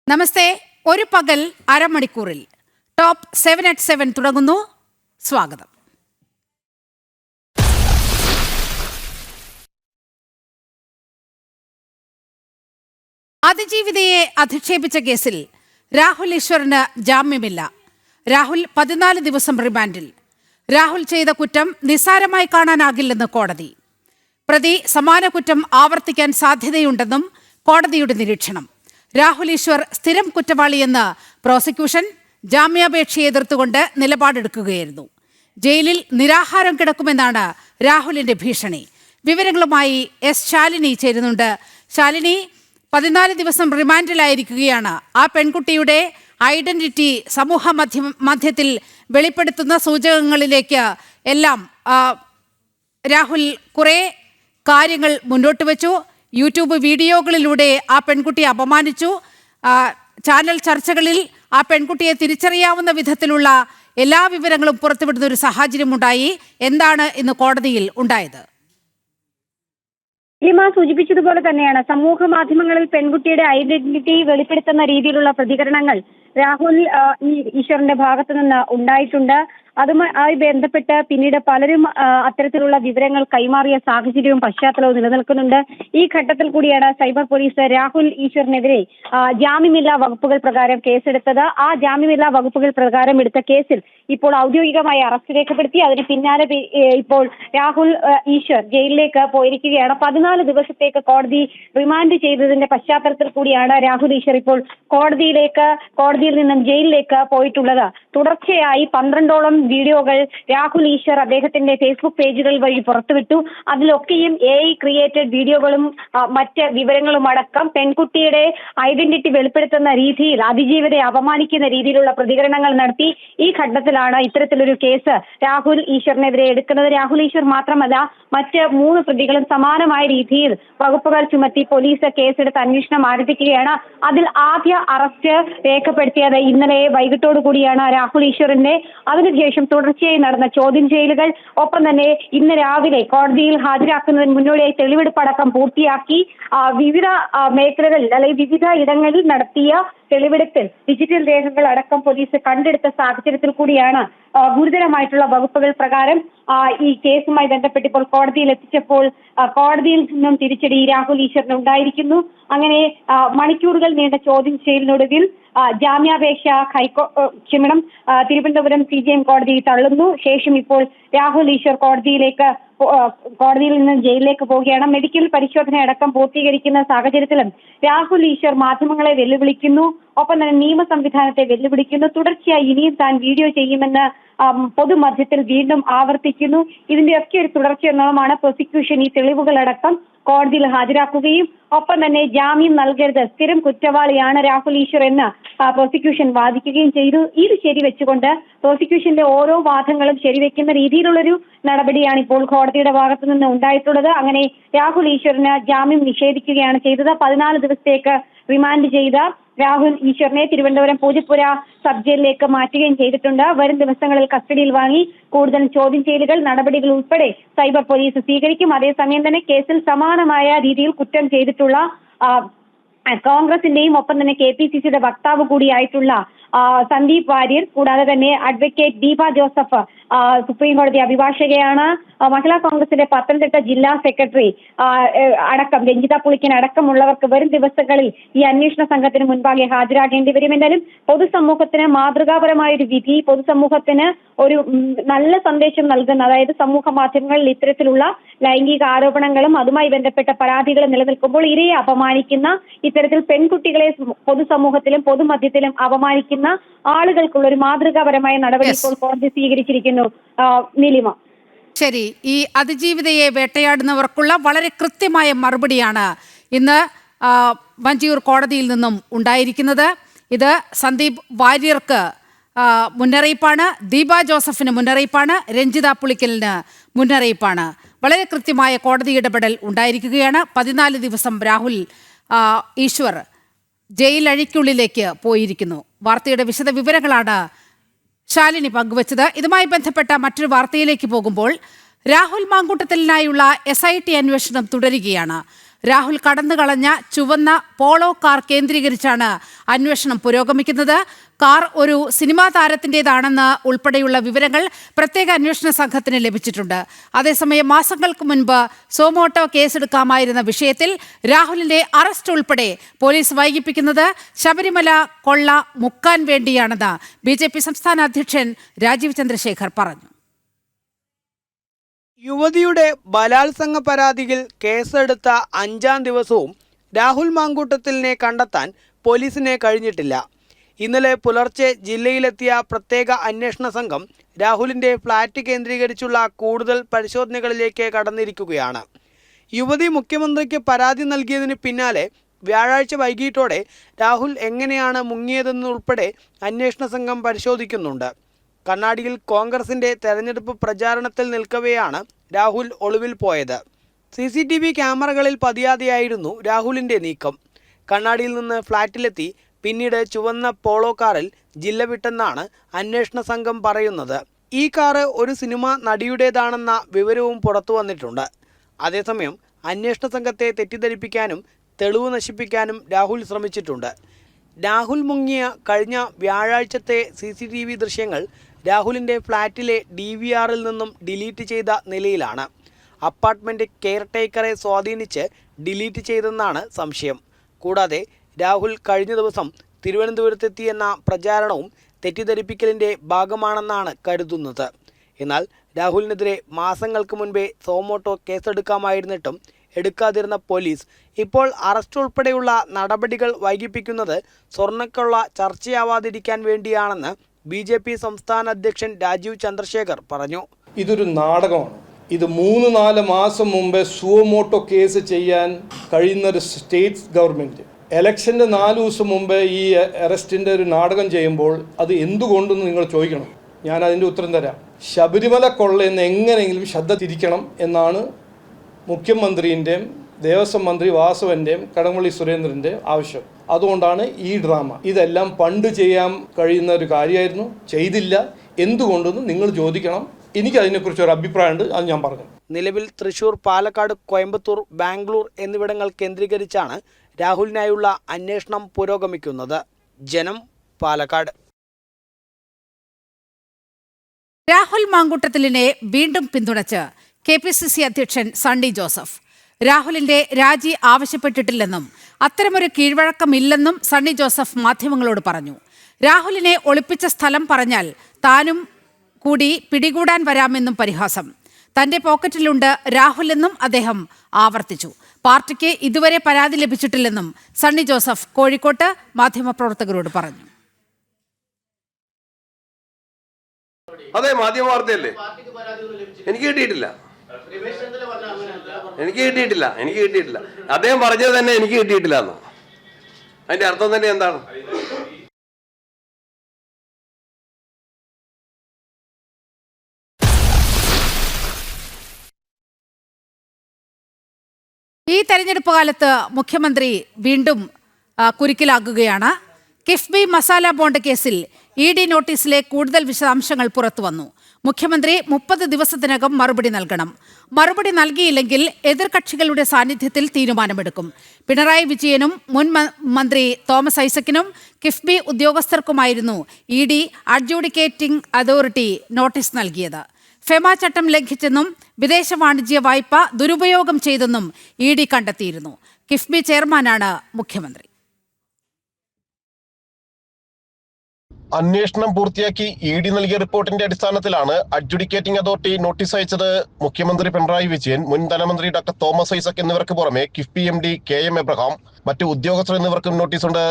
നമസ്തേ. ഒരു പകൽ അരമണിക്കൂറിൽ top 7 at 7 തുടങ്ങുന്നു. സ്വാഗതം. അതിജീവിതയെ അധിക്ഷേപിച്ച കേസിൽ രാഹുൽ ഈശ്വറിന് ജാമ്യമില്ല. രാഹുൽ 14 ദിവസം റിമാൻഡിൽ. രാഹുൽ ചെയ്ത കുറ്റം നിസ്സാരമായി കാണാനാകില്ലെന്ന് കോടതി. പ്രതി സമാന കുറ്റം ആവർത്തിക്കാൻ സാധ്യതയുണ്ടെന്നും കോടതിയുടെ നിരീക്ഷണം. രാഹുൽ ഈശ്വർ സ്ഥിരം കുറ്റവാളിയെന്ന് പ്രോസിക്യൂഷൻ ജാമ്യാപേക്ഷയെ എതിർത്തുകൊണ്ട് നിലപാടെടുക്കുകയായിരുന്നു. ജയിലിൽ നിരാഹാരം കിടക്കുമെന്നാണ് രാഹുലിന്റെ ഭീഷണി. വിവരങ്ങളുമായി എസ് ശാലിനി ചേരുന്നുണ്ട്. ശാലിനി, 14 ദിവസം റിമാൻഡിലായിരിക്കുകയാണ്. ആ പെൺകുട്ടിയുടെ ഐഡന്റിറ്റി സമൂഹ മധ്യത്തിൽ വെളിപ്പെടുത്തുന്ന സൂചകങ്ങളിലേക്ക് എല്ലാം രാഹുൽ കുറേ കാര്യങ്ങൾ മുന്നോട്ട് വെച്ചു. യൂട്യൂബ് വീഡിയോകളിലൂടെ ആ പെൺകുട്ടിയെ അപമാനിച്ചു. ചാനൽ ചർച്ചകളിൽ ആ പെൺകുട്ടിയെ തിരിച്ചറിയാവുന്ന വിധത്തിലുള്ള എല്ലാ വിവരങ്ങളും പുറത്തുവിടുന്ന ഒരു സാഹചര്യമുണ്ടായി. എന്താണ് ഇന്ന് കോടതിയിൽ ഉണ്ടായത്? ലിമ സൂചിപ്പിച്ചതുപോലെ തന്നെയാണ് സമൂഹ മാധ്യമങ്ങളിൽ പെൺകുട്ടിയുടെ ഐഡന്റിറ്റി വെളിപ്പെടുത്തുന്ന രീതിയിലുള്ള പ്രതികരണങ്ങൾ രാഹുൽ ഈശ്വറിന്റെ ഭാഗത്തു നിന്ന് ഉണ്ടായിട്ടുണ്ട്. അതുമായി ബന്ധപ്പെട്ട് പിന്നീട് പലരും അത്തരത്തിലുള്ള വിവരങ്ങൾ കൈമാറിയ സാഹചര്യവും പശ്ചാത്തലവും നിലനിൽക്കുന്നുണ്ട്. ഈ ഘട്ടത്തിൽ കൂടിയാണ് സൈബർ പോലീസ് രാഹുൽ ഈശ്വറിനെതിരെ ജാമ്യമില്ലാ വകുപ്പുകൾ പ്രകാരം കേസെടുത്തത്. ആ ജാമ്യമില്ലാ വകുപ്പുകൾ പ്രകാരം എടുത്ത കേസിൽ ഇപ്പോൾ ഔദ്യോഗികമായി അറസ്റ്റ് രേഖപ്പെടുത്തി. അതിന് പിന്നാലെ ഇപ്പോൾ രാഹുൽ ഈശ്വർ ജയിലിലേക്ക് പോയിരിക്കുകയാണ്. 14 ദിവസത്തേക്ക് കോടതി റിമാൻഡ് ചെയ്തതിന്റെ പശ്ചാത്തലത്തിൽ കൂടിയാണ് രാഹുൽ ഈശ്വർ ഇപ്പോൾ കോടതിയിൽ നിന്നും ജയിലിലേക്ക് പോയിട്ടുള്ളത്. തുടർച്ചയായി 12ഓളം വീഡിയോകൾ രാഹുൽ ഈശ്വർ അദ്ദേഹത്തിന്റെ ഫേസ്ബുക്ക് പേജുകൾ വഴി പുറത്തുവിട്ടു. അതിലൊക്കെയും AI ക്രിയേറ്റഡ് വീഡിയോകളും മറ്റ് വിവരങ്ങളും അടക്കം പെൺകുട്ടിയുടെ ഐഡന്റിറ്റി വെളിപ്പെടുത്തുന്ന രീതിയിൽ അതിജീവിതയെ അപമാനിക്കുന്ന രീതിയിലുള്ള പ്രതികരണങ്ങൾ നടത്തി. ഈ ഘട്ടത്തിലാണ് ഇത്തരത്തിലൊരു കേസ് രാഹുൽ ഈശ്വറിനെതിരെ എടുക്കുന്നത്. രാഹുൽ ഈശ്വർ മാത്രമല്ല, മറ്റ് 3 പ്രതികളും സമാനമായ രീതിയിൽ വകുപ്പുകൾ ചുമത്തി പോലീസ് കേസെടുത്ത് അന്വേഷണം ആരംഭിക്കുകയാണ്. അതിൽ ആദ്യ അറസ്റ്റ് രേഖപ്പെടുത്തിയത് ഇന്നലെ വൈകിട്ടോടു കൂടിയാണ് രാഹുൽ ഈശ്വറിന്റെ. അതിനുശേഷം തുടർച്ചയായി നടന്ന ചോദ്യം ചെയ്യലുകൾ, ഒപ്പം തന്നെ ഇന്ന് രാവിലെ കോടതിയിൽ ഹാജരാക്കുന്നതിന് മുന്നോടിയായി തെളിവെടുപ്പടക്കം പൂർത്തിയാക്കി. വിവിധ മേഖലകളിൽ അല്ലെങ്കിൽ വിവിധ ഇടങ്ങളിൽ നടത്തിയ തെളിവെടുപ്പിൽ ഡിജിറ്റൽ രേഖകൾ അടക്കം പോലീസ് കണ്ടെടുത്ത സാഹചര്യത്തിൽ കൂടിയാണ് ഗുരുതരമായിട്ടുള്ള വകുപ്പുകൾ പ്രകാരം ഈ കേസുമായി ബന്ധപ്പെട്ട് ഇപ്പോൾ കോടതിയിൽ എത്തിച്ചപ്പോൾ കോടതിയിൽ നിന്നും തിരിച്ചടി രാഹുൽ ഈശ്വറിന് ഉണ്ടായിരിക്കുന്നു. അങ്ങനെ മണിക്കൂറുകൾ നീണ്ട ചോദ്യം ചെയ്യലിനൊടുവിൽ ജാമ്യാപേക്ഷ തിരുവനന്തപുരം CJM കോടതി തള്ളുന്നു. ശേഷം ഇപ്പോൾ രാഹുൽ ഈശ്വർ കോടതിയിൽ നിന്ന് ജയിലിലേക്ക് പോവുകയാണ്. മെഡിക്കൽ പരിശോധന അടക്കം പൂർത്തീകരിക്കുന്ന സാഹചര്യത്തിലും രാഹുൽ ഈശ്വർ മാധ്യമങ്ങളെ വെല്ലുവിളിക്കുന്നു. ഒപ്പം തന്നെ നിയമ സംവിധാനത്തെ വെല്ലുവിളിക്കുന്നു. തുടർച്ചയായി ഇനിയും താൻ വീഡിയോ ചെയ്യുമെന്ന് പൊതുമധ്യത്തിൽ വീണ്ടും ആവർത്തിക്കുന്നു. ഇതിന്റെയൊക്കെ ഒരു തുടർച്ചയെന്നോണമാണ് പ്രോസിക്യൂഷൻ ഈ തെളിവുകളടക്കം കോടതിയിൽ ഹാജരാക്കുകയും ഒപ്പം തന്നെ ജാമ്യം നൽകരുത്, സ്ഥിരം കുറ്റവാളിയാണ് രാഹുൽ ഈശ്വർ എന്ന് പ്രോസിക്യൂഷൻ വാദിക്കുകയും ചെയ്തു. ഇത് ശരിവെച്ചുകൊണ്ട് പ്രോസിക്യൂഷന്റെ ഓരോ വാദങ്ങളും ശരിവെക്കുന്ന രീതിയിലുള്ളൊരു നടപടിയാണ് ഇപ്പോൾ കോടതിയുടെ ഭാഗത്തു നിന്ന് ഉണ്ടായിട്ടുള്ളത്. അങ്ങനെ രാഹുൽ ഈശ്വറിന് ജാമ്യം നിഷേധിക്കുകയാണ് ചെയ്തത്. 14 ദിവസത്തേക്ക് റിമാൻഡ് ചെയ്ത രാഹുൽ ഈശ്വറിനെ തിരുവനന്തപുരം പൂജപ്പുര സബ് ജയിലിലേക്ക് മാറ്റുകയും ചെയ്തിട്ടുണ്ട്. വരും ദിവസങ്ങളിൽ കസ്റ്റഡിയിൽ വാങ്ങി കൂടുതൽ ചോദ്യം ചെയ്യലുകൾ, നടപടികൾ ഉൾപ്പെടെ സൈബർ പോലീസ് സ്വീകരിക്കും. അതേസമയം തന്നെ കേസിൽ സമാനമായ രീതിയിൽ കുറ്റം ചെയ്തിട്ടുള്ള കോൺഗ്രസിന്റെയും ഒപ്പം തന്നെ KPCCയുടെ വക്താവ് കൂടിയായിട്ടുള്ള സന്ദീപ് വാര്യർ, കൂടാതെ തന്നെ അഡ്വക്കേറ്റ് ദീപ ജോസഫ് സുപ്രീം കോടതി അഭിഭാഷകയാണ്. മഹിളാ കോൺഗ്രസിന്റെ പത്തനംതിട്ട ജില്ലാ സെക്രട്ടറി അടക്കം രഞ്ജിത പുളിക്കൻ അടക്കമുള്ളവർക്ക് വരും ദിവസങ്ങളിൽ ഈ അന്വേഷണ സംഘത്തിന് മുൻപാകെ ഹാജരാകേണ്ടി വരും. എന്നാലും പൊതുസമൂഹത്തിന് മാതൃകാപരമായ ഒരു വിധി, പൊതുസമൂഹത്തിന് ഒരു നല്ല സന്ദേശം നൽകുന്ന, അതായത് സമൂഹ മാധ്യമങ്ങളിൽ ഇത്തരത്തിലുള്ള ലൈംഗിക ആരോപണങ്ങളും അതുമായി ബന്ധപ്പെട്ട പരാതികളും നിലനിൽക്കുമ്പോൾ ഇരയെ അപമാനിക്കുന്ന, ഇത്തരത്തിൽ പെൺകുട്ടികളെ പൊതുസമൂഹത്തിലും പൊതുമധ്യത്തിലും അപമാനിക്കുന്ന ആളുകൾക്കുള്ള ഒരു മാതൃകാപരമായ നടപടി ഇപ്പോൾ കോടതി സ്വീകരിച്ചിരിക്കുന്നു. നീലിമ, ശരി. ഈ അതിജീവിതയെ വേട്ടയാടുന്നവർക്കുള്ള വളരെ കൃത്യമായ മറുപടിയാണ് ഇന്ന് വഞ്ചിയൂർ കോടതിയിൽ നിന്നും ഉണ്ടായിരിക്കുന്നത്. ഇത് സന്ദീപ് വാര്യർക്ക് മുന്നറിയിപ്പാണ്, ദീപ ജോസഫിന് മുന്നറിയിപ്പാണ്, രഞ്ജിത പുളിക്കലിന് മുന്നറിയിപ്പാണ്. വളരെ കൃത്യമായ കോടതി ഇടപെടൽ ഉണ്ടായിരിക്കുകയാണ്. 14 ദിവസം രാഹുൽ ഈശ്വർ ജയിലഴിക്കുള്ളിലേക്ക് പോയിരിക്കുന്നു. വാർത്തയുടെ വിശദ വിവരങ്ങളാണ് ശാലിനി പങ്കുവച്ചത്. ഇതുമായി ബന്ധപ്പെട്ട മറ്റൊരു വാർത്തയിലേക്ക് പോകുമ്പോൾ രാഹുൽ മാങ്കൂട്ടത്തിലിനായുള്ള SIT അന്വേഷണം തുടരുകയാണ്. രാഹുൽ കടന്നുകളഞ്ഞ ചുവന്ന പോളോ കാർ കേന്ദ്രീകരിച്ചാണ് അന്വേഷണം പുരോഗമിക്കുന്നത്. കാർ ഒരു സിനിമാ താരത്തിൻ്റെതാണെന്ന് ഉൾപ്പെടെയുള്ള വിവരങ്ങൾ പ്രത്യേക അന്വേഷണ സംഘത്തിന് ലഭിച്ചിട്ടുണ്ട്. അതേസമയം മാസങ്ങൾക്ക് മുൻപ് സോമോട്ടോ കേസെടുക്കാമായിരുന്ന വിഷയത്തിൽ രാഹുലിന്റെ അറസ്റ്റ് ഉൾപ്പെടെ പോലീസ് വൈകിപ്പിക്കുന്നത് ശബരിമല കൊള്ള മുക്കാൻ വേണ്ടിയാണെന്ന് BJP സംസ്ഥാന അധ്യക്ഷൻ രാജീവ് ചന്ദ്രശേഖർ പറഞ്ഞു. യുവതിയുടെ ബലാത്സംഗ പരാതിയിൽ കേസെടുത്ത 5-ാം ദിവസവും രാഹുൽ മാങ്കൂട്ടത്തിലിനെ കണ്ടെത്താൻ പോലീസിന് കഴിഞ്ഞിട്ടില്ല. ഇന്നലെ പുലർച്ചെ ജില്ലയിലെത്തിയ പ്രത്യേക അന്വേഷണ സംഘം രാഹുലിന്റെ ഫ്ളാറ്റ് കേന്ദ്രീകരിച്ചുള്ള കൂടുതൽ പരിശോധനകളിലേക്ക് കടന്നിരിക്കുകയാണ്. യുവതി മുഖ്യമന്ത്രിക്ക് പരാതി നൽകിയതിന് പിന്നാലെ വ്യാഴാഴ്ച വൈകിട്ടോടെ രാഹുൽ എങ്ങനെയാണ് മുങ്ങിയതെന്നുൾപ്പെടെ അന്വേഷണ സംഘം പരിശോധിക്കുന്നുണ്ട്. കണ്ണാടിയിൽ കോൺഗ്രസിന്റെ തെരഞ്ഞെടുപ്പ് പ്രചാരണത്തിൽ നിൽക്കവെയാണ് രാഹുൽ ഒളിവിൽ പോയത്. CCTV ക്യാമറകളിൽ പതിയാതെയായിരുന്നു രാഹുലിന്റെ നീക്കം. കണ്ണാടിയിൽ നിന്ന് ഫ്ളാറ്റിലെത്തി പിന്നീട് ചുവന്ന പോളോ കാറിൽ ജില്ല വിട്ടെന്നാണ് അന്വേഷണ സംഘം പറയുന്നത്. ഈ കാറ് ഒരു സിനിമ നടിയുടേതാണെന്ന വിവരവും പുറത്തു വന്നിട്ടുണ്ട്. അതേസമയം അന്വേഷണ സംഘത്തെ തെറ്റിദ്ധരിപ്പിക്കാനും തെളിവ് നശിപ്പിക്കാനും രാഹുൽ ശ്രമിച്ചിട്ടുണ്ട്. രാഹുൽ മുങ്ങിയ കഴിഞ്ഞ വ്യാഴാഴ്ചത്തെ CCTV ദൃശ്യങ്ങൾ രാഹുലിൻ്റെ ഫ്ളാറ്റിലെ DVRൽ നിന്നും ഡിലീറ്റ് ചെയ്ത നിലയിലാണ്. അപ്പാർട്ട്മെൻറ്റ് കെയർടേക്കറെ സ്വാധീനിച്ച് ഡിലീറ്റ് ചെയ്തെന്നാണ് സംശയം. കൂടാതെ രാഹുൽ കഴിഞ്ഞ ദിവസം തിരുവനന്തപുരത്തെത്തിയെന്ന പ്രചാരണവും തെറ്റിദ്ധരിപ്പിക്കലിൻ്റെ ഭാഗമാണെന്നാണ് കരുതുന്നത്. എന്നാൽ രാഹുലിനെതിരെ മാസങ്ങൾക്ക് മുൻപേ സോമോട്ടോ കേസെടുക്കാമായിരുന്നിട്ടും എടുക്കാതിരുന്ന പോലീസ് ഇപ്പോൾ അറസ്റ്റ് ഉൾപ്പെടെയുള്ള നടപടികൾ വൈകിപ്പിക്കുന്നത് സ്വർണ്ണക്കൊള്ള ചർച്ചയാവാതിരിക്കാൻ വേണ്ടിയാണെന്ന് BJP സംസ്ഥാന അധ്യക്ഷൻ രാജീവ് ചന്ദ്രശേഖർ പറഞ്ഞു. ഇതൊരു നാടകമാണ്. ഇത് 3-4 മാസം മുമ്പേ സുവമോട്ടോ കേസ് ചെയ്യാൻ കഴിയുന്ന ഒരു സ്റ്റേറ്റ് ഗവൺമെൻറ് എലക്ഷൻ്റെ 4 ദിവസം മുമ്പേ ഈ അറസ്റ്റിൻ്റെ ഒരു നാടകം ചെയ്യുമ്പോൾ അത് എന്തുകൊണ്ടെന്ന് നിങ്ങൾ ചോദിക്കണം. ഞാൻ അതിൻ്റെ ഉത്തരം തരാം. ശബരിമല കൊള്ളയെന്ന് എങ്ങനെയെങ്കിലും ശ്രദ്ധ തിരിക്കണം എന്നാണ് മുഖ്യമന്ത്രിൻ്റെയും ദേവസ്വം മന്ത്രി വാസവൻ്റെയും കടകംപള്ളി സുരേന്ദ്രൻ്റെയും ആവശ്യം. അതുകൊണ്ടാണ് ഈ ഡ്രാമ. ഇതെല്ലാം പണ്ട് ചെയ്യാൻ കഴിയുന്ന ഒരു കാര്യമായിരുന്നു, ചെയ്തില്ല. എന്തുകൊണ്ടെന്ന് നിങ്ങൾ ചോദിക്കണം. എനിക്ക് അതിനെക്കുറിച്ച് ഒരു അഭിപ്രായമുണ്ട്, അത് ഞാൻ പറഞ്ഞു. നിലവിൽ തൃശൂർ, പാലക്കാട്, കോയമ്പത്തൂർ, ബാംഗ്ലൂർ എന്നിവിടങ്ങൾ കേന്ദ്രീകരിച്ചാണ് രാഹുലിനായുള്ള അന്വേഷണം പുരോഗമിക്കുന്നത്. ജനം, പാലക്കാട്. രാഹുൽ മാങ്കൂട്ടത്തിലിനെ വീണ്ടും പിന്തുണച്ച് KPCC അധ്യക്ഷൻ സണ്ണി ജോസഫ്. രാഹുലിന്റെ രാജി ആവശ്യപ്പെട്ടിട്ടില്ലെന്നും അത്തരമൊരു കീഴ്വഴക്കമില്ലെന്നും സണ്ണി ജോസഫ് മാധ്യമങ്ങളോട് പറഞ്ഞു. രാഹുലിനെ ഒളിപ്പിച്ച സ്ഥലം പറഞ്ഞാൽ താനും കൂടി പിടികൂടാൻ വരാമെന്നും പരിഹാസം. തന്റെ പോക്കറ്റിലുണ്ട് രാഹുൽ എന്നും അദ്ദേഹം ആവർത്തിച്ചു. പാർട്ടിക്ക് ഇതുവരെ പരാതി ലഭിച്ചിട്ടില്ലെന്നും സണ്ണി ജോസഫ് കോഴിക്കോട്ട് മാധ്യമപ്രവർത്തകരോട് പറഞ്ഞു. അതെ, മാധ്യമ വാർത്തയല്ലേ. എനിക്ക് കിട്ടിയിട്ടില്ല. അദ്ദേഹം പറഞ്ഞത് തന്നെ എനിക്ക് കിട്ടിയിട്ടില്ല എന്നോ? അതിന്റെ അർത്ഥം തന്നെ എന്താണ്? ഈ തെരഞ്ഞെടുപ്പ് കാലത്ത് മുഖ്യമന്ത്രി വീണ്ടും കുരുക്കിലാകുകയാണ്. കിഫ്ബി മസാല ബോണ്ട് കേസിൽ ED നോട്ടീസിലെ കൂടുതൽ വിശദാംശങ്ങൾ പുറത്തുവന്നു. മുഖ്യമന്ത്രി 30 ദിവസത്തിനകം മറുപടി നൽകണം. മറുപടി നൽകിയില്ലെങ്കിൽ എതിർകക്ഷികളുടെ സാന്നിധ്യത്തിൽ തീരുമാനമെടുക്കും. പിണറായി വിജയനും മുൻ മന്ത്രി തോമസ് ഐസക്കിനും കിഫ്ബി ഉദ്യോഗസ്ഥർക്കുമായിരുന്നു ED അഡ്ജൂഡിക്കേറ്റിംഗ് അതോറിറ്റി നോട്ടീസ് നൽകിയത്. ഫെമ ചട്ടം ലംഘിച്ചെന്നും വിദേശ വാണിജ്യ വായ്പ ദുരുപയോഗം ചെയ്തെന്നും ED കണ്ടെത്തിയിരുന്നു. കിഫ്ബി ചെയർമാനാണ് മുഖ്യമന്ത്രി. അന്വേഷണം പൂർത്തിയാക്കി ED നൽകിയ റിപ്പോർട്ടിന്റെ അടിസ്ഥാനത്തിലാണ് അഡ്ജുഡിക്കേറ്റിംഗ് അതോറിറ്റി നോട്ടീസ് അയച്ചത്. മുഖ്യമന്ത്രി പിണറായി വിജയൻ, മുൻ ധനമന്ത്രി ഡോക്ടർ തോമസ് ഐസക് എന്നിവർക്ക് പുറമെ കിഫ്ബി MD KM എബ്രഹാം, മറ്റു ഉദ്യോഗസ്ഥർ എന്നിവർക്കും നോട്ടീസുണ്ട്.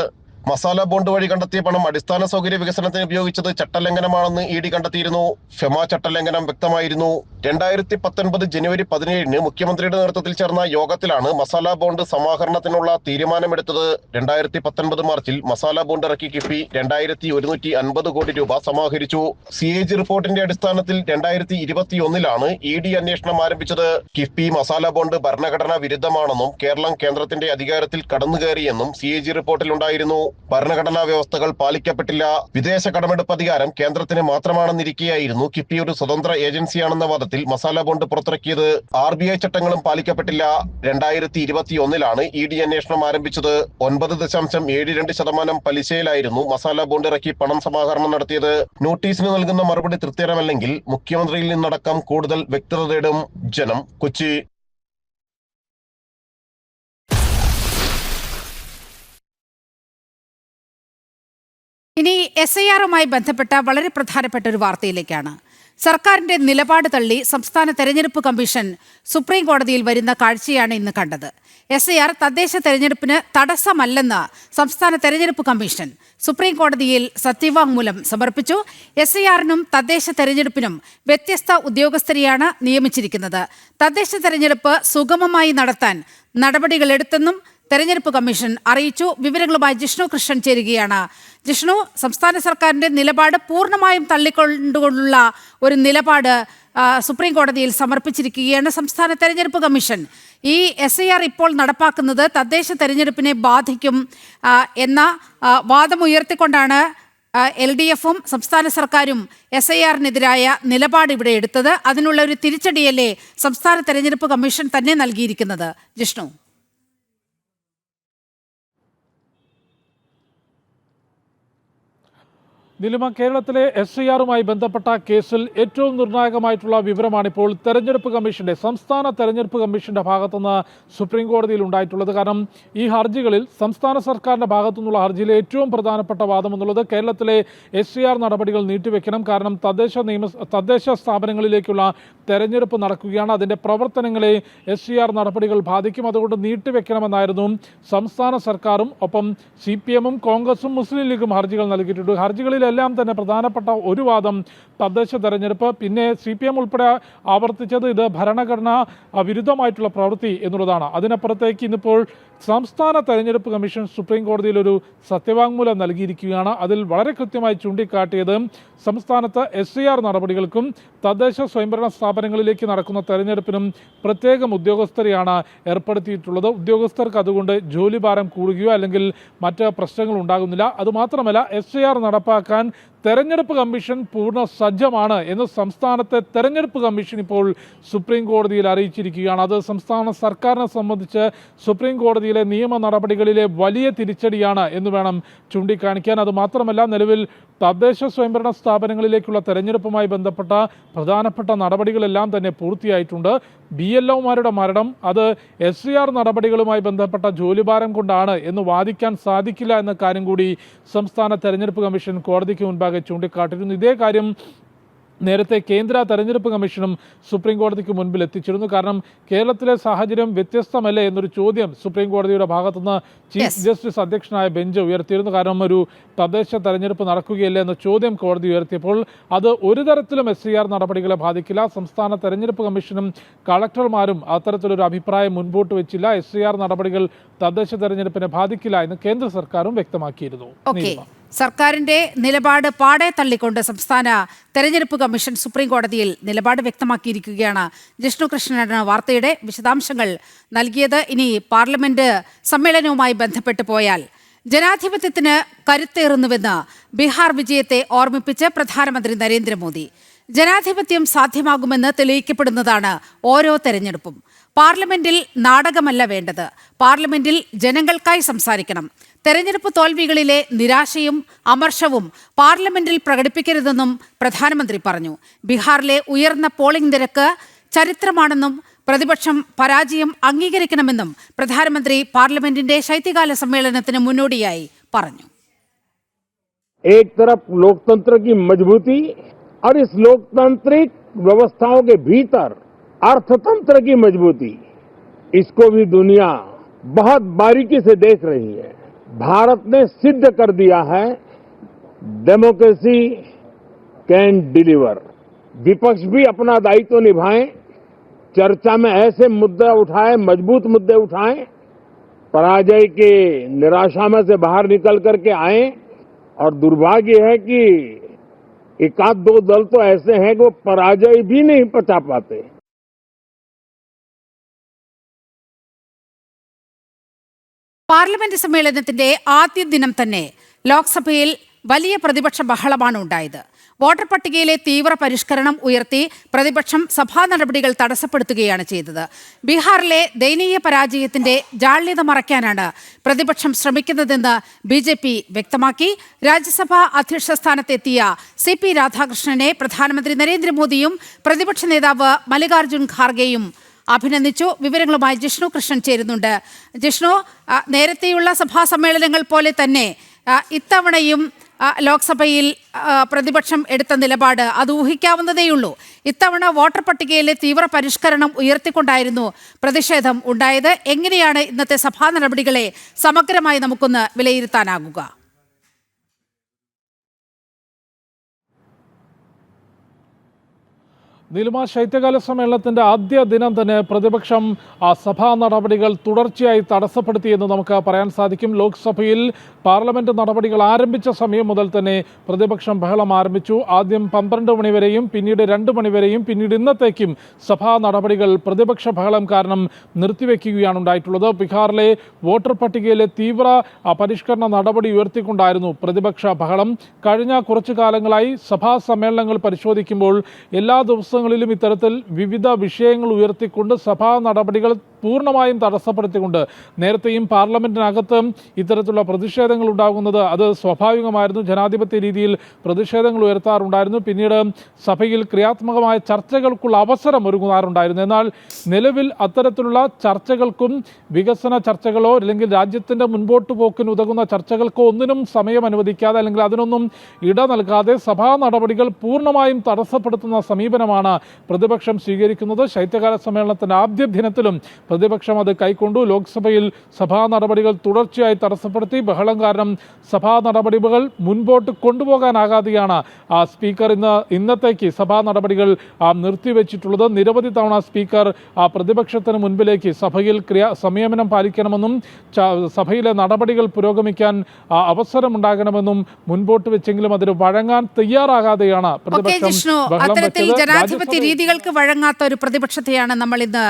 മസാല ബോണ്ട് വഴി കണ്ടെത്തിയ പണം അടിസ്ഥാന സൗകര്യ വികസനത്തിന് ഉപയോഗിച്ചത് ചട്ടലംഘനമാണെന്ന് ED കണ്ടെത്തിയിരുന്നു. ഫെമ ചട്ടലംഘനം വ്യക്തമായിരുന്നു. 2019 ജനുവരി 17 മുഖ്യമന്ത്രിയുടെ നേതൃത്വത്തിൽ ചേർന്ന യോഗത്തിലാണ് മസാല ബോണ്ട് സമാഹരണത്തിനുള്ള തീരുമാനമെടുത്തത്. 2019 മാർച്ചിൽ മസാല ബോണ്ട് ഇറക്കി കിഫ്ബി 2150 കോടി രൂപ സമാഹരിച്ചു. CAG റിപ്പോർട്ടിന്റെ അടിസ്ഥാനത്തിൽ 2021 ED അന്വേഷണം ആരംഭിച്ചത്. കിഫ്ബി മസാല ബോണ്ട് ഭരണഘടനാ വിരുദ്ധമാണെന്നും കേരളം കേന്ദ്രത്തിന്റെ അധികാരത്തിൽ കടന്നുകയറിയെന്നും CAG റിപ്പോർട്ടിലുണ്ടായിരുന്നു. ഭരണഘടനാ വ്യവസ്ഥകൾ പാലിക്കപ്പെട്ടില്ല. വിദേശ കടമെടുപ്പ് അധികാരം കേന്ദ്രത്തിന് മാത്രമാണെന്നിരിക്കെയായിരുന്നു കിഫ്ബി ഒരു സ്വതന്ത്ര ഏജൻസിയാണെന്ന വാദത്തിൽ മസാല ബോണ്ട് പുറത്തിറക്കിയത്. RBI ചട്ടങ്ങളും പാലിക്കപ്പെട്ടില്ല. 2021 ED അന്വേഷണം ആരംഭിച്ചത്. 9.72% പലിശയിലായിരുന്നു മസാല ബോണ്ട് ഇറക്കി പണം സമാഹരണം നടത്തിയത്. നോട്ടീസിന് നൽകുന്ന മറുപടി തൃപ്തികരമല്ലെങ്കിൽ മുഖ്യമന്ത്രിയിൽ നിന്നടക്കം കൂടുതൽ വ്യക്തത തേടും. ജനം, കൊച്ചി. ഇനി SIR-മായി ബന്ധപ്പെട്ട വളരെ പ്രധാനപ്പെട്ട ഒരു വാർത്തയിലേക്കാണ്. സർക്കാരിന്റെ നിലപാട് തള്ളി സംസ്ഥാന തെരഞ്ഞെടുപ്പ് കമ്മീഷൻ സുപ്രീം കോടതിയിൽ വരുന്ന കാഴ്ചയാണ് ഇന്ന് കണ്ടത്. SIR തദ്ദേശ തെരഞ്ഞെടുപ്പിന് തടസ്സമല്ലെന്ന് സംസ്ഥാന തെരഞ്ഞെടുപ്പ് കമ്മീഷൻ സുപ്രീം കോടതിയിൽ സത്യവാങ്മൂലം സമർപ്പിച്ചു. SIR-നും തദ്ദേശ തെരഞ്ഞെടുപ്പിനും വ്യത്യസ്ത ഉദ്യോഗസ്ഥരെയാണ് നിയമിച്ചിരിക്കുന്നത്. തദ്ദേശ തെരഞ്ഞെടുപ്പ് സുഗമമായി നടത്താൻ നടപടികളെടുത്തെന്നും തെരഞ്ഞെടുപ്പ് കമ്മീഷൻ അറിയിച്ചു. വിവരങ്ങളുമായി ജിഷ്ണു കൃഷ്ണൻ ചേരുകയാണ്. ജിഷ്ണു, സംസ്ഥാന സർക്കാരിന്റെ നിലപാട് പൂർണ്ണമായും തള്ളിക്കൊണ്ടുള്ള ഒരു നിലപാട് സുപ്രീം കോടതിയിൽ സമർപ്പിച്ചിരിക്കുകയാണ് സംസ്ഥാന തെരഞ്ഞെടുപ്പ് കമ്മീഷൻ. ഈ SIR ഇപ്പോൾ നടപ്പാക്കുന്നത് തദ്ദേശ തെരഞ്ഞെടുപ്പിനെ ബാധിക്കും എന്ന വാദമുയർത്തിക്കൊണ്ടാണ് LDF-ഉം സംസ്ഥാന സർക്കാരും SIR-നെതിരായ നിലപാട് ഇവിടെ എടുത്തത്. അതിനുള്ള ഒരു തിരിച്ചടിയല്ലേ സംസ്ഥാന തെരഞ്ഞെടുപ്പ് കമ്മീഷൻ തന്നെ നൽകിയിരിക്കുന്നത്? ജിഷ്ണു. നിലിമ, കേരളത്തിലെ SIR-മായി ബന്ധപ്പെട്ട കേസിൽ ഏറ്റവും നിർണായകമായിട്ടുള്ള വിവരമാണിപ്പോൾ സംസ്ഥാന തെരഞ്ഞെടുപ്പ് കമ്മീഷന്റെ ഭാഗത്തുനിന്ന് സുപ്രീം കോടതിയിൽ ഉണ്ടായിട്ടുള്ളത്. കാരണം ഈ ഹർജികളിൽ സംസ്ഥാന സർക്കാരിന്റെ ഭാഗത്തുനിന്നുള്ള ഹർജിയിലെ ഏറ്റവും പ്രധാനപ്പെട്ട വാദം എന്നുള്ളത് കേരളത്തിലെ SIR നടപടികൾ നീട്ടിവെക്കണം. കാരണം തദ്ദേശ സ്ഥാപനങ്ങളിലേക്കുള്ള തെരഞ്ഞെടുപ്പ് നടക്കുകയാണ്. അതിന്റെ പ്രവർത്തനങ്ങളെ SIR നടപടികൾ ബാധിക്കും. അതുകൊണ്ട് നീട്ടിവെക്കണമെന്നായിരുന്നു സംസ്ഥാന സർക്കാരും ഒപ്പം CPM-ഉം കോൺഗ്രസും മുസ്ലിം ലീഗും ഹർജികൾ നൽകിയിട്ടുണ്ട്. ഹർജികളിൽ എല്ലാം തന്നെ പ്രധാനപ്പെട്ട ഒരു വാദം തദ്ദേശ തെരഞ്ഞെടുപ്പ്, പിന്നെ CPM ഉൾപ്പെടെ ആവർത്തിച്ചത് ഇത് ഭരണഘടനാ വിരുദ്ധമായിട്ടുള്ള പ്രവൃത്തി എന്നുള്ളതാണ്. അതിനപ്പുറത്തേക്ക് ഇന്നിപ്പോൾ സംസ്ഥാന തെരഞ്ഞെടുപ്പ് കമ്മീഷൻ സുപ്രീം കോടതിയിൽ ഒരു സത്യവാങ്മൂലം നൽകിയിരിക്കുകയാണ്. അതിൽ വളരെ കൃത്യമായി ചൂണ്ടിക്കാട്ടിയത് സംസ്ഥാനത്ത് SIR നടപടികൾക്കും തദ്ദേശ സ്വയംഭരണ സ്ഥാപനങ്ങളിലേക്ക് നടക്കുന്ന തെരഞ്ഞെടുപ്പിനും പ്രത്യേകം ഉദ്യോഗസ്ഥരെയാണ് ഏർപ്പെടുത്തിയിട്ടുള്ളത്. ഉദ്യോഗസ്ഥർക്ക് അതുകൊണ്ട് ജോലിഭാരം കൂടുകയോ അല്ലെങ്കിൽ മറ്റ് പ്രശ്നങ്ങൾ ഉണ്ടാകുന്നില്ല. അതുമാത്രമല്ല, SIR നടപ്പാക്കാൻ തെരഞ്ഞെടുപ്പ് കമ്മീഷൻ പൂർണ്ണ സജ്ജമാണ് എന്ന് സംസ്ഥാനത്തെ തെരഞ്ഞെടുപ്പ് കമ്മീഷൻ ഇപ്പോൾ സുപ്രീം കോടതിയിൽ അറിയിച്ചിരിക്കുകയാണ്. അത് സംസ്ഥാന സർക്കാരിനെ സംബന്ധിച്ച് സുപ്രീം കോടതിയിലെ നിയമ നടപടികളിലെ വലിയ തിരിച്ചടിയാണ് എന്ന് വേണം ചൂണ്ടിക്കാണിക്കാൻ. അതുമാത്രമല്ല, നിലവിൽ തദ്ദേശ സ്വയംഭരണ സ്ഥാപനങ്ങളിലേക്കുള്ള തെരഞ്ഞെടുപ്പുമായി ബന്ധപ്പെട്ട പ്രധാനപ്പെട്ട നടപടികളെല്ലാം തന്നെ പൂർത്തിയായിട്ടുണ്ട്. BLO-മാരുടെ മരണം അത് SIR നടപടികളുമായി ബന്ധപ്പെട്ട ജോലിഭാരം കൊണ്ടാണ് എന്ന് വാദിക്കാൻ സാധിക്കില്ല എന്ന കാര്യം കൂടി സംസ്ഥാന തെരഞ്ഞെടുപ്പ് കമ്മീഷൻ കോടതിക്ക് മുൻപാകെ ചൂണ്ടിക്കാട്ടിയിരുന്നു. ഇതേ കാര്യം നേരത്തെ കേന്ദ്ര തെരഞ്ഞെടുപ്പ് കമ്മീഷനും സുപ്രീം കോടതിക്ക് മുൻപിൽ എത്തിച്ചിരുന്നു. കാരണം കേരളത്തിലെ സാഹചര്യം വ്യത്യസ്തമല്ലേ എന്നൊരു ചോദ്യം സുപ്രീം കോടതിയുടെ ഭാഗത്തുനിന്ന് ചീഫ് ജസ്റ്റിസ് അധ്യക്ഷനായ ബെഞ്ച് ഉയർത്തിയിരുന്നു. കാരണം ഒരു തദ്ദേശ തെരഞ്ഞെടുപ്പ് നടക്കുകയല്ലേ എന്ന ചോദ്യം കോടതി ഉയർത്തിയപ്പോൾ അത് ഒരു തരത്തിലും SIR നടപടികളെ ബാധിക്കില്ല. സംസ്ഥാന തെരഞ്ഞെടുപ്പ് കമ്മീഷനും കളക്ടർമാരും അത്തരത്തിലൊരു അഭിപ്രായം മുൻപോട്ട് വെച്ചില്ല. SIR നടപടികൾ തദ്ദേശ തെരഞ്ഞെടുപ്പിനെ ബാധിക്കില്ല എന്ന് കേന്ദ്ര സർക്കാരും വ്യക്തമാക്കിയിരുന്നു. സർക്കാരിന്റെ നിലപാട് പാടെ തള്ളിക്കൊണ്ട് സംസ്ഥാന തെരഞ്ഞെടുപ്പ് കമ്മീഷൻ സുപ്രീം കോടതിയിൽ നിലപാട് വ്യക്തമാക്കിയിരിക്കുകയാണ്. ജിഷ്ണു കൃഷ്ണനാണ് വാർത്തയുടെ വിശദാംശങ്ങൾ നൽകിയത്. ഇനി പാർലമെന്റ് സമ്മേളനവുമായി ബന്ധപ്പെട്ട് പോയാൽ ജനാധിപത്യത്തിന് കരുത്തേറുന്നുവെന്ന് ബീഹാർ വിജയത്തെ ഓർമ്മിപ്പിച്ച് പ്രധാനമന്ത്രി നരേന്ദ്രമോദി. ജനാധിപത്യം സാധ്യമാകുമെന്ന് തെളിയിക്കപ്പെടുന്നതാണ് ഓരോ തെരഞ്ഞെടുപ്പും. പാർലമെന്റിൽ നാടകമല്ല വേണ്ടത്, പാർലമെന്റിൽ ജനങ്ങൾക്കായി സംസാരിക്കണം. തെരഞ്ഞെടുപ്പ് തോൽവികളിലെ നിരാശയും അമർഷവും പാർലമെന്റിൽ പ്രകടിപ്പിക്കരുതെന്നും പ്രധാനമന്ത്രി പറഞ്ഞു. ബീഹാറിലെ ഉയർന്ന പോളിംഗ് നിരക്ക് ചരിത്രമാണെന്നും പ്രതിപക്ഷം പരാജയം അംഗീകരിക്കണമെന്നും പ്രധാനമന്ത്രി പാർലമെന്റിന്റെ ശൈത്യകാല സമ്മേളനത്തിന് മുന്നോടിയായി പറഞ്ഞു. एक तरफ लोकतंत्र की मजबूती और इस लोकतांत्रिक व्यवस्थाओं के भीतर अर्थतंत्र की मजबूती, इसको भी दुनिया बहुत बारीकी से देख रही है. भारत ने सिद्ध कर दिया है डेमोक्रेसी कैन डिलीवर. विपक्ष भी अपना दायित्व निभाएं, चर्चा में ऐसे मुद्दे उठाएं, मजबूत मुद्दे उठाएं, पराजय के निराशा में से बाहर निकल करके आए. और दुर्भाग्य है कि एक आध दो दल तो ऐसे हैं कि वो पराजय भी नहीं पचा पाते. പാർലമെന്റ് സമ്മേളനത്തിന്റെ ആദ്യ ദിനം തന്നെ ലോക്സഭയിൽ വലിയ പ്രതിപക്ഷ ബഹളമാണ് ഉണ്ടായത്. വോട്ടർ പട്ടികയിലെ തീവ്ര പരിഷ്കരണം ഉയർത്തി പ്രതിപക്ഷം സഭാ നടപടികൾ തടസ്സപ്പെടുത്തുകയാണ് ചെയ്തത്. ബീഹാറിലെ ദയനീയ പരാജയത്തിന്റെ ജാള്യത മറയ്ക്കാനാണ് പ്രതിപക്ഷം ശ്രമിക്കുന്നതെന്ന് BJP വ്യക്തമാക്കി. രാജ്യസഭാ അധ്യക്ഷ സ്ഥാനത്തെത്തിയ CP രാധാകൃഷ്ണനെ പ്രധാനമന്ത്രി നരേന്ദ്രമോദിയും പ്രതിപക്ഷ നേതാവ് മല്ലികാർജ്ജുൻ ഖാർഗെയും അഭിനന്ദിച്ചു. വിവരങ്ങളുമായി ജിഷ്ണു കൃഷ്ണൻ ചേരുന്നുണ്ട്. ജിഷ്ണു, നേരത്തെയുള്ള സഭാ സമ്മേളനങ്ങൾ പോലെ തന്നെ ഇത്തവണയും ലോക്സഭയിൽ പ്രതിപക്ഷം എടുത്ത നിലപാട് അത് ഊഹിക്കാവുന്നതേയുള്ളൂ. ഇത്തവണ വോട്ടർ പട്ടികയിലെ തീവ്ര പരിഷ്കരണം ഉയർത്തിക്കൊണ്ടായിരുന്നു പ്രതിഷേധം ഉണ്ടായത്. എങ്ങനെയാണ് ഇന്നത്തെ സഭാ നടപടികളെ സമഗ്രമായി നമുക്കൊന്ന് വിലയിരുത്താനാകുക? നീലിമ, ശൈത്യകാല സമ്മേളനത്തിന്റെ ആദ്യ ദിനം തന്നെ പ്രതിപക്ഷം സഭാ നടപടികൾ തുടർച്ചയായി തടസ്സപ്പെടുത്തിയെന്ന് നമുക്ക് പറയാൻ സാധിക്കും. ലോക്സഭയിൽ പാർലമെന്റ് നടപടികൾ ആരംഭിച്ച സമയം മുതൽ തന്നെ പ്രതിപക്ഷം ബഹളം ആരംഭിച്ചു. ആദ്യം 12 മണിവരെയും പിന്നീട് 2 മണിവരെയും പിന്നീട് ഇന്നത്തേക്കും സഭാ നടപടികൾ പ്രതിപക്ഷ ബഹളം കാരണം നിർത്തിവെക്കുകയാണ് ഉണ്ടായിട്ടുള്ളത്. ബീഹാറിലെ വോട്ടർ പട്ടികയിലെ തീവ്ര പരിഷ്കരണ നടപടി ഉയർത്തിക്കൊണ്ടായിരുന്നു പ്രതിപക്ഷ ബഹളം. കഴിഞ്ഞ കുറച്ചു കാലങ്ങളായി സഭാ സമ്മേളനങ്ങൾ പരിശോധിക്കുമ്പോൾ എല്ലാ ദിവസവും ഇത്തരത്തിൽ വിവിധ വിഷയങ്ങൾ ഉയർത്തിക്കൊണ്ട് സഭാ നടപടികൾ പൂർണ്ണമായും തടസ്സപ്പെടുത്തിക്കൊണ്ട് നേരത്തെയും പാർലമെന്റിനകത്ത് ഇത്തരത്തിലുള്ള പ്രതിഷേധങ്ങൾ ഉണ്ടാകുന്നത് അത് സ്വാഭാവികമായിരുന്നു. ജനാധിപത്യ രീതിയിൽ പ്രതിഷേധങ്ങൾ ഉയർത്താറുണ്ടായിരുന്നു. പിന്നീട് സഭയിൽ ക്രിയാത്മകമായ ചർച്ചകൾക്കുള്ള അവസരം ഒരുങ്ങാറുണ്ടായിരുന്നു. എന്നാൽ നിലവിൽ അത്തരത്തിലുള്ള ചർച്ചകൾക്കും വികസന ചർച്ചകളോ അല്ലെങ്കിൽ രാജ്യത്തിൻ്റെ മുൻപോട്ട് പോക്കിന് ഉതകുന്ന ചർച്ചകൾക്കോ ഒന്നിനും സമയം അനുവദിക്കാതെ അല്ലെങ്കിൽ അതിനൊന്നും ഇട നൽകാതെ സഭാ നടപടികൾ പൂർണ്ണമായും തടസ്സപ്പെടുത്തുന്ന സമീപനമാണ് പ്രതിപക്ഷം സ്വീകരിക്കുന്നത്. ശൈത്യകാല സമ്മേളനത്തിന്റെ ആദ്യ ദിനത്തിലും പ്രതിപക്ഷം അത് കൈക്കൊണ്ടു. ലോക്സഭയിൽ സഭാ നടപടികൾ തുടർച്ചയായി തടസ്സപ്പെടുത്തി. ബഹളം കാരണം സഭാ നടപടികൾ മുൻപോട്ട് കൊണ്ടുപോകാനാകാതെയാണ് സ്പീക്കർ ഇന്നത്തേക്ക് സഭാ നടപടികൾ നിർത്തിവെച്ചിട്ടുള്ളത്. നിരവധി തവണ സ്പീക്കർ പ്രതിപക്ഷത്തിന് മുൻപിലേക്ക് സഭയിൽ സംയമനം പാലിക്കണമെന്നും സഭയിലെ നടപടികൾ പുരോഗമിക്കാൻ അവസരമുണ്ടാകണമെന്നും മുൻപോട്ട് വെച്ചെങ്കിലും അതിന് വഴങ്ങാൻ തയ്യാറാകാതെയാണ് പ്രതിപക്ഷം ബഹളം വെച്ചത്. ജനാധിപത്യ രീതികൾക്ക് വഴങ്ങാത്ത ഒരു പ്രതിപക്ഷത്തെയാണ് നമ്മൾ ഇന്ന്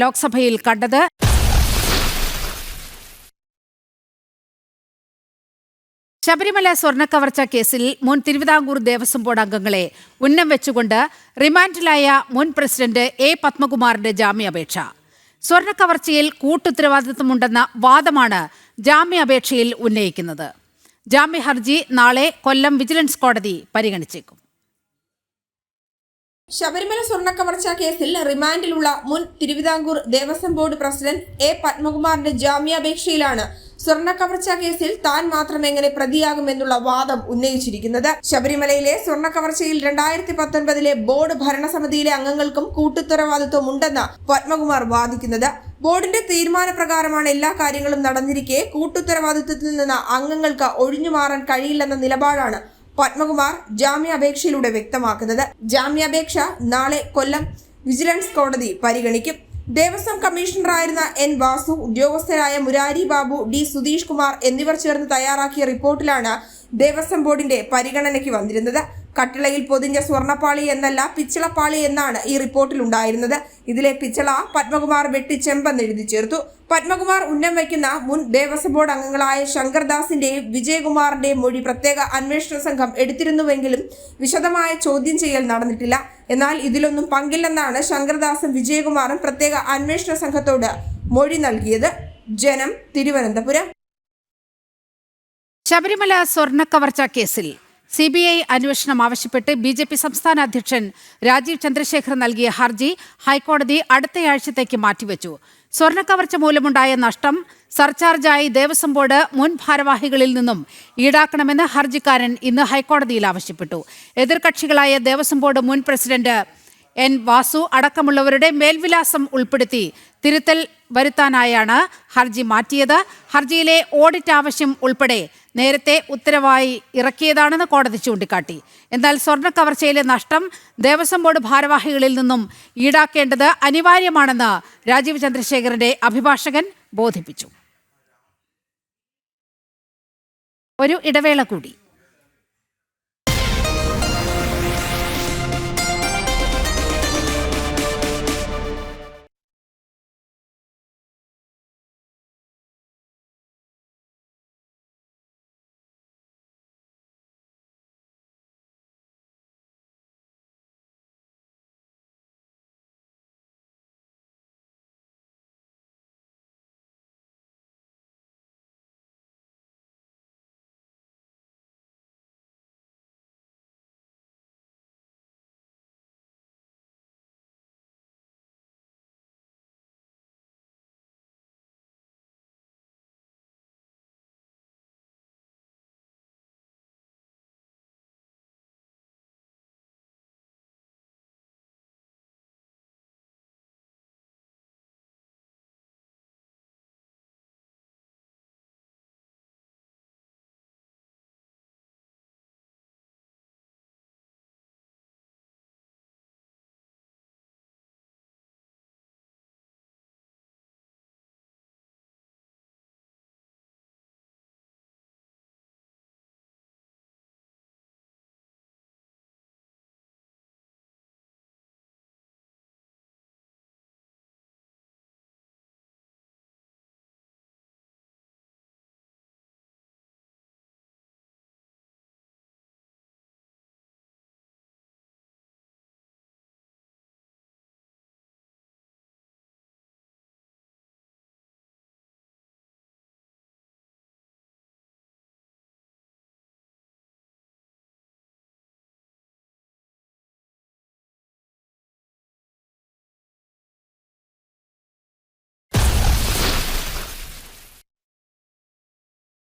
ലോക്സഭയിൽ കണ്ടത്. ശബരിമല സ്വർണ്ണക്കവർച്ച കേസിൽ മുൻ തിരുവിതാംകൂർ ദേവസ്വം ബോർഡ് അംഗങ്ങളെ ഉന്നം വെച്ചുകൊണ്ട് റിമാൻഡിലായ മുൻ പ്രസിഡന്റ് A. പത്മകുമാറിന്റെ ജാമ്യാപേക്ഷ. സ്വർണ്ണക്കവർച്ചയിൽ കൂട്ടുത്തരവാദിത്വമുണ്ടെന്ന വാദമാണ് ജാമ്യാപേക്ഷയിൽ ഉന്നയിക്കുന്നത്. ജാമ്യ ഹർജി നാളെ കൊല്ലം വിജിലൻസ് കോടതി പരിഗണിച്ചേക്കും. ശബരിമല സ്വർണ്ണക്കവർച്ച കേസിൽ റിമാൻഡിലുള്ള മുൻ Thiruvithamkoor Devaswom board president A. പത്മകുമാറിന്റെ ജാമ്യാപേക്ഷയിലാണ് സ്വർണ്ണക്കവർച്ച കേസിൽ താൻ മാത്രം എങ്ങനെ പ്രതിയാകുമെന്നുള്ള വാദം ഉന്നയിച്ചിരിക്കുന്നത്. ശബരിമലയിലെ സ്വർണ്ണക്കവർച്ചയിൽ 2019 ബോർഡ് ഭരണസമിതിയിലെ അംഗങ്ങൾക്കും കൂട്ടുത്തരവാദിത്വം ഉണ്ടെന്ന് പത്മകുമാർ വാദിക്കുന്നത്. ബോർഡിന്റെ തീരുമാനപ്രകാരമാണ് എല്ലാ കാര്യങ്ങളും നടന്നിരിക്കെ കൂട്ടുത്തരവാദിത്വത്തിൽ നിന്ന് അംഗങ്ങൾക്ക് ഒഴിഞ്ഞുമാറാൻ കഴിയില്ലെന്ന നിലപാടാണ് പത്മകുമാർ ജാമ്യാപേക്ഷയിലൂടെ വ്യക്തമാക്കുന്നത്. ജാമ്യാപേക്ഷ നാളെ കൊല്ലം വിജിലൻസ് കോടതി പരിഗണിക്കും. ദേവസ്വം കമ്മീഷണറായിരുന്ന N. വാസു, ഉദ്യോഗസ്ഥരായ മുരാരി ബാബു, D. സുധീഷ് കുമാർ എന്നിവർ ചേർന്ന് തയ്യാറാക്കിയ റിപ്പോർട്ടിലാണ് ദേവസ്വം ബോർഡിന്റെ പരിഗണനയ്ക്ക് വന്നിരുന്നത്. കട്ടിളയിൽ പൊതിഞ്ഞ സ്വർണ്ണപ്പാളി എന്നല്ല പിച്ചളപ്പാളി എന്നാണ് ഈ റിപ്പോർട്ടിൽ ഉണ്ടായിരുന്നത്. ഇതിലെ പിച്ചള പത്മകുമാർ വെട്ടിച്ചെമ്പെന്ന് എഴുതി ചേർത്തു. പത്മകുമാർ ഉന്നം വയ്ക്കുന്ന മുൻ ദേവസ്വം ബോർഡ് അംഗങ്ങളായ ശങ്കർദാസിന്റെയും വിജയകുമാറിന്റെയും മൊഴി പ്രത്യേക അന്വേഷണ സംഘം എടുത്തിരുന്നുവെങ്കിലും വിശദമായ ചോദ്യം ചെയ്യൽ നടന്നിട്ടില്ല. എന്നാൽ ഇതിലൊന്നും പങ്കില്ലെന്നാണ് ശങ്കർദാസും വിജയകുമാറും പ്രത്യേക അന്വേഷണ സംഘത്തോട് മൊഴി നൽകിയത്. ജനം, തിരുവനന്തപുരം. ശബരിമല സ്വർണ്ണക്കവർച്ച കേസിൽ CBI അന്വേഷണം ആവശ്യപ്പെട്ട് BJP സംസ്ഥാന അധ്യക്ഷൻ രാജീവ് ചന്ദ്രശേഖർ നൽകിയ ഹർജി ഹൈക്കോടതി അടുത്തയാഴ്ചത്തേക്ക് മാറ്റിവെച്ചു. സ്വർണ്ണക്കവർച്ച മൂലമുണ്ടായ നഷ്ടം സർചാർജായി ദേവസ്വം ബോർഡ് മുൻ ഭാരവാഹികളിൽ നിന്നും ഈടാക്കണമെന്ന് ഹർജിക്കാരൻ ഇന്ന് ഹൈക്കോടതിയിൽ ആവശ്യപ്പെട്ടു. എതിർകക്ഷികളായ ദേവസ്വം ബോർഡ് മുൻ പ്രസിഡന്റ് N. വാസു അടക്കമുള്ളവരുടെ മേൽവിലാസം ഉൾപ്പെടുത്തി തിരുത്തൽ വരുത്താനായാണ് ഹർജി മാറ്റിയത്. ഹർജിയിലെ ഓഡിറ്റ് ആവശ്യം ഉൾപ്പെടെ നേരത്തെ ഉത്തരവായി ഇറക്കിയതാണെന്ന് കോടതി ചൂണ്ടിക്കാട്ടി. എന്നാൽ സ്വർണ്ണക്കവർച്ചയിലെ നഷ്ടം ദേവസ്വം ബോർഡ് ഭാരവാഹികളിൽ നിന്നും ഈടാക്കേണ്ടത് അനിവാര്യമാണെന്ന് രാജീവ് ചന്ദ്രശേഖറിന്റെ അഭിഭാഷകൻ ബോധിപ്പിച്ചു. ഒരു ഇടവേള കൂടി.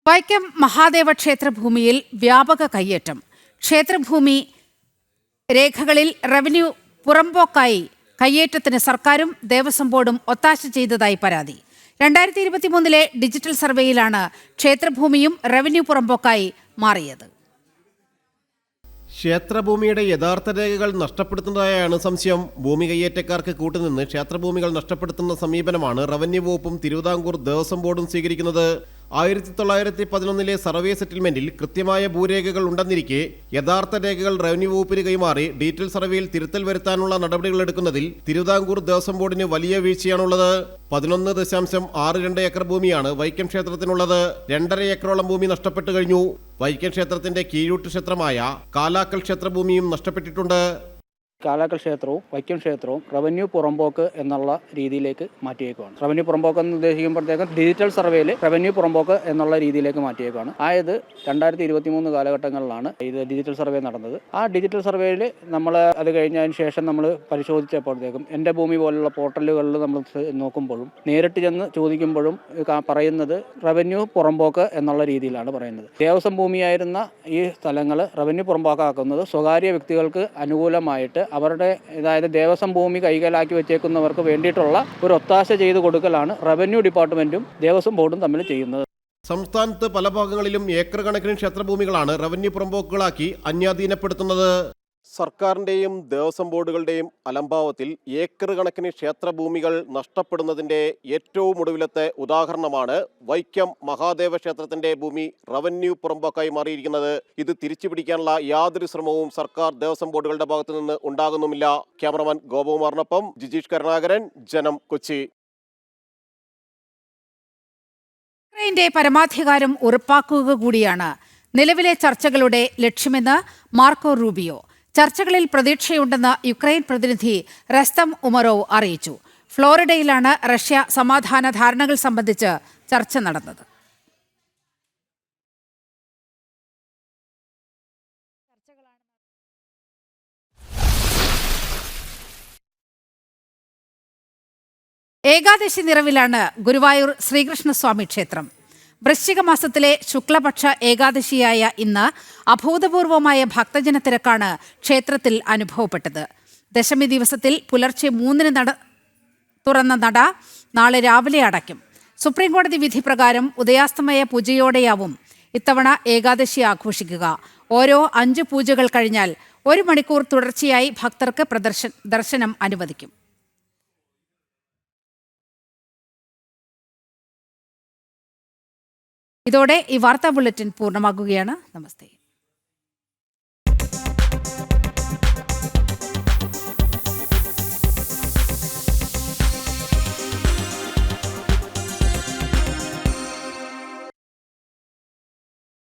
വൈക്കം മഹാദേവ ക്ഷേത്രഭൂമിയിൽ വ്യാപക കയ്യേറ്റം. ക്ഷേത്രഭൂമി രേഖകളിൽ റവന്യൂ പുറമ്പോക്കായി കയ്യേറ്റത്തിന് സർക്കാരും ദേവസ്വം ബോർഡും ഒത്താശ ചെയ്തതായി പരാതി. 2023 ഡിജിറ്റൽ സർവേയിലാണ് ക്ഷേത്രഭൂമിയും റവന്യൂ പുറമ്പോക്കായി മാറിയത്. ക്ഷേത്രഭൂമിയുടെ യഥാർത്ഥ രേഖകൾ നഷ്ടപ്പെടുത്തുന്നതായാണ് സംശയം. ഭൂമി കയ്യേറ്റക്കാർക്ക് കൂട്ടുനിന്ന് ക്ഷേത്രഭൂമികൾ നഷ്ടപ്പെടുത്തുന്ന സമീപനമാണ് റവന്യൂ വകുപ്പും തിരുവിതാംകൂർ ദേവസ്വം ബോർഡും സ്വീകരിക്കുന്നത്. 1911 സർവേ സെറ്റിൽമെന്റിൽ കൃത്യമായ ഭൂരേഖകൾ ഉണ്ടെന്നിരിക്കെ യഥാർത്ഥ രേഖകൾ റവന്യൂ വകുപ്പിന് കൈമാറി ഡീറ്റെയിൽ സർവേയിൽ തിരുത്തൽ വരുത്താനുള്ള നടപടികൾ എടുക്കുന്നതിൽ തിരുവിതാംകൂർ ദേവസ്വം ബോർഡിന് വലിയ വീഴ്ചയാണുള്ളത്. 11.62 ഏക്കർ ഭൂമിയാണ് വൈക്കം ക്ഷേത്രത്തിനുള്ളത്. 2.5 ഏക്കറോളം ഭൂമി നഷ്ടപ്പെട്ടു കഴിഞ്ഞു. വൈക്കം ക്ഷേത്രത്തിന്റെ കീഴൂട്ട് ക്ഷേത്രമായ കാലാക്കൽ ക്ഷേത്രഭൂമിയും നഷ്ടപ്പെട്ടിട്ടുണ്ട്. കാലാക്കൽ ക്ഷേത്രവും വൈക്കം ക്ഷേത്രവും റവന്യൂ പുറമ്പോക്ക് എന്നുള്ള രീതിയിലേക്ക് മാറ്റിയേക്കുവാണ്. റവന്യൂ പുറമ്പോക്ക് എന്ന് ഉദ്ദേശിക്കുമ്പോഴത്തേക്കും ഡിജിറ്റൽ സർവേയിൽ റവന്യൂ പുറമ്പോക്ക് എന്നുള്ള രീതിയിലേക്ക് മാറ്റിയേക്കുവാണ്. ആയത് 2023 കാലഘട്ടങ്ങളിലാണ് ഇത് ഡിജിറ്റൽ സർവേ നടന്നത്. ആ ഡിജിറ്റൽ സർവേയിൽ നമ്മൾ അത് കഴിഞ്ഞതിന് ശേഷം നമ്മൾ പരിശോധിച്ചപ്പോഴത്തേക്കും എൻ്റെ ഭൂമി പോലുള്ള പോർട്ടലുകളിൽ നമ്മൾ നോക്കുമ്പോഴും നേരിട്ട് ചെന്ന് ചോദിക്കുമ്പോഴും പറയുന്നത് റവന്യൂ പുറമ്പോക്ക് എന്നുള്ള രീതിയിലാണ് പറയുന്നത്. ദേവസ്വം ഭൂമിയായിരുന്ന ഈ സ്ഥലങ്ങൾ റവന്യൂ പുറമ്പോക്കാക്കുന്നത് സ്വകാര്യ വ്യക്തികൾക്ക് അനുകൂലമായിട്ട് അവരുടെ ദേവസ്വം ഭൂമി കൈകാലാക്കി വെച്ചേക്കുന്നവർക്ക് വേണ്ടിയിട്ടുള്ള ഒരു ഒത്താശ ചെയ്തു കൊടുക്കലാണ് റവന്യൂ ഡിപ്പാർട്ട്മെന്റും ദേവസ്വം ബോർഡും തമ്മിൽ ചെയ്യുന്നത്. സംസ്ഥാനത്ത് പല ഭാഗങ്ങളിലും ഏക്കർ കണക്കിന് ക്ഷേത്രഭൂമികളാണ് റവന്യൂ പുറമ്പോക്കുകളാക്കി അന്യാധീനപ്പെടുത്തുന്നത്. സർക്കാരിൻ്റെയും ദേവസ്വം ബോർഡുകളുടെയും അലംഭാവത്തിൽ ഏക്കർ കണക്കിന് ക്ഷേത്രഭൂമികൾ നഷ്ടപ്പെടുന്നതിൻ്റെ ഏറ്റവും ഒടുവിലത്തെ ഉദാഹരണമാണ് വൈക്കം മഹാദേവ ക്ഷേത്രത്തിൻ്റെ ഭൂമി റവന്യൂ പുറമ്പോക്കായി മാറിയിരിക്കുന്നത്. ഇത് തിരിച്ചു പിടിക്കാനുള്ള യാതൊരു ശ്രമവും സർക്കാർ ദേവസ്വം ബോർഡുകളുടെ ഭാഗത്തു നിന്ന് ഉണ്ടാകുന്നുമില്ല. ക്യാമറമാൻ ഗോപകുമാറിനൊപ്പം ജിജീഷ് കരുണാകരൻ, ജനം, കൊച്ചി. യുക്രൈന്റെ പരമാധികാരം ഉറപ്പാക്കുക കൂടിയാണ് നിലവിലെ ചർച്ചകളുടെ ലക്ഷ്യമെന്ന് മാർക്കോ റൂബിയോ. ചർച്ചകളിൽ പ്രതീക്ഷയുണ്ടെന്ന് യുക്രൈൻ പ്രതിനിധി റസ്തം ഉമറോവ് അറിയിച്ചു. ഫ്ലോറിഡയിലാണ് റഷ്യ സമാധാന ധാരണകൾ സംബന്ധിച്ച് ചർച്ച നടന്നത്. ഏകാദശി നിറവിലാണ് ഗുരുവായൂർ ശ്രീകൃഷ്ണസ്വാമി ക്ഷേത്രം. വൃശ്ചിക മാസത്തിലെ ശുക്ലപക്ഷ ഏകാദശിയായ ഇന്ന് അഭൂതപൂർവമായ ഭക്തജന തിരക്കാണ് ക്ഷേത്രത്തിൽ അനുഭവപ്പെട്ടത്. ദശമി ദിവസത്തിൽ പുലർച്ചെ 3 തുറന്ന നട നാളെ രാവിലെ അടയ്ക്കും. സുപ്രീംകോടതി വിധി പ്രകാരം ഉദയാസ്തമയ പൂജയോടെയാവും ഇത്തവണ ഏകാദശി ആഘോഷിക്കുക. ഓരോ 5 പൂജകൾ കഴിഞ്ഞാൽ 1 മണിക്കൂർ തുടർച്ചയായി ഭക്തർക്ക് ദർശനം അനുവദിക്കും. ഇതോടെ ഈ വാർത്താ ബുള്ളറ്റിൻ പൂർണ്ണമാകുകയാണ്. നമസ്തേ.